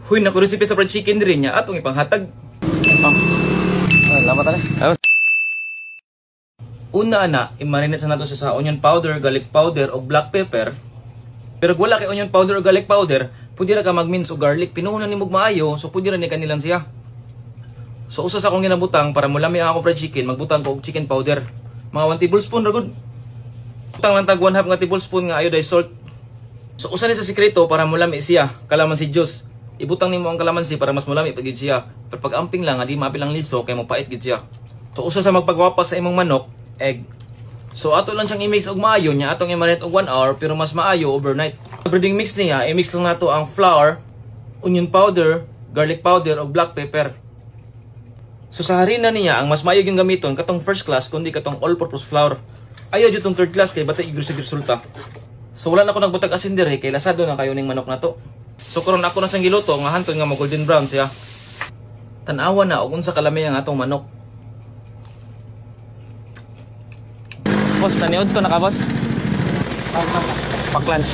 Huy, naku recipe sa fried chicken rin niya atong ipanghatag. Lama tali. Una na, i-marinate sa nato siya sa onion powder, garlic powder, o black pepper. Pero kung wala kay onion powder o garlic powder, pwede ra ka mag-mince o garlic. Pinuhunan ni mong maayo, so pwede ra ni kanilang siya. So usa sa akong ginabutang para mulami ang akong fried chicken, magbutang ko og chicken powder. Mga 1 tablespoon ra gud. Butang lang tag 1/2 nga tablespoon nga iodized salt. So usa ni sa sikreto para mulami siya, kalamansi juice. Ibutang nimo ang kalamansi para mas mulami pagid siya. Pero pag amping lang, di mapilang liso kay mapait gid siya. So usa sa magpagwapas sa imong manok, egg. So ato lang siyang i-mix og maayo nya, atong i-marinate og 1 hour pero mas maayo overnight. Sa breading mix niya, i-mix lang nato ang flour, onion powder, garlic powder ug black pepper. So sa harina niya, ang mas maayo yung gamiton katong first class kundi katong all-purpose flour. Ayaw jud tong third class kay batay igro sa resulta. So wala na ko nagbutag asin dire kay lasado na kayo ning manok nato. So karon ako na siyang giluto nga hantod nga mo golden brown siya. Tan-awa na og unsa kalami ang atong manok. Boss, naniod to na ka, boss? Pack-lunch.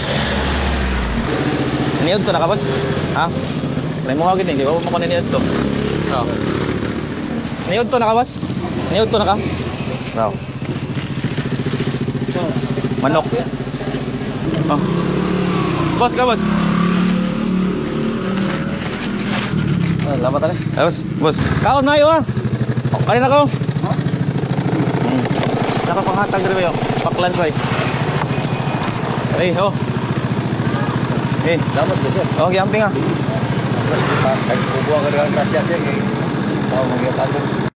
Naniod to na ka, boss? Ha? Try mo kagin, kaya mo ko naniod to. Oh. Naniod to na ka, boss? Naniod to na ka? Oh. Manok. Oh. Boss ka, boss? Lama tali. Boss. Kaon na yun, ha? Kanin ako. Nakapanghatag rin kayo. Pack-lunch, boy. Ay, oh. Eh, Dapat ba siya? oh, yamping, ha? Tapos, kahit ubuha ka rin ang tasya siya, tao magyatag.